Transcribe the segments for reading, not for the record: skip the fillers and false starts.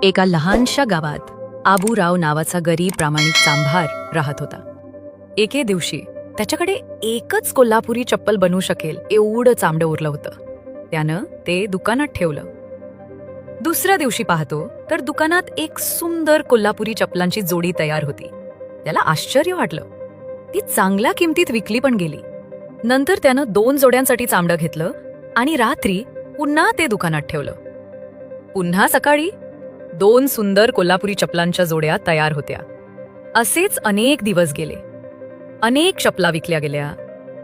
एका लहानशा गावात आबूराव नावाचा गरीब प्रामाणिक चांभार राहत होता. एके दिवशी त्याच्याकडे एकच कोल्हापुरी चप्पल बनवू शकेल एवढं चामडं उरलं होतं. त्यानं ते दुकानात ठेवलं. दुसऱ्या दिवशी पाहतो तर दुकानात एक सुंदर कोल्हापुरी चप्पलांची जोडी तयार होती. त्याला आश्चर्य वाटलं. ती चांगल्या किमतीत विकली पण गेली. नंतर त्यानं 2 जोड्यांसाठी चामडं घेतलं आणि रात्री पुन्हा ते दुकानात ठेवलं. पुन्हा सकाळी 2 सुंदर कोल्हापुरी चपलांच्या जोड्या तयार होत्या. असेच अनेक दिवस गेले. अनेक चपला विकल्या गेल्या.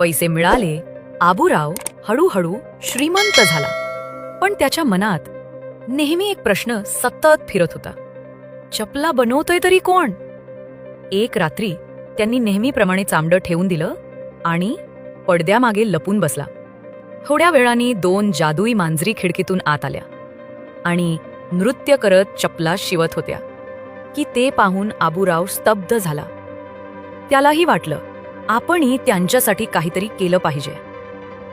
पैसे मिळाले. आबूराव हळूहळू श्रीमंत झाला. पण त्याच्या मनात नेहमी एक प्रश्न सतत फिरत होता. चपला बनवतोय तरी कोण? एक रात्री त्यांनी नेहमीप्रमाणे चामडं ठेवून दिलं आणि पडद्यामागे लपून बसला. थोड्या वेळाने 2 जादुई मांजरी खिडकीतून आत आल्या आणि नृत्य करत चपला शिवत होत्या की ते पाहून आबूराव स्तब्ध झाला. त्यालाही वाटलं आपणही त्यांच्यासाठी काहीतरी केलं पाहिजे.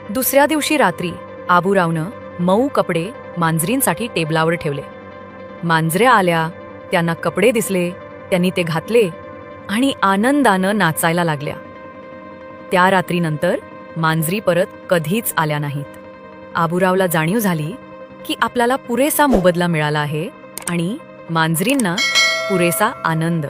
दुसऱ्या दिवशी रात्री आबूरावनं मऊ कपडे मांजरींसाठी टेबलावर ठेवले. मांजऱ्या आल्या, त्यांना कपडे दिसले, त्यांनी ते घातले आणि आनंदानं नाचायला लागल्या. त्या रात्रीनंतर मांजरी परत कधीच आल्या नाहीत. आबूरावला जाणीव झाली की आपल्याला पुरेसा मोबदला मिळाला आहे आणि मांजरींना पुरेसा आनंद.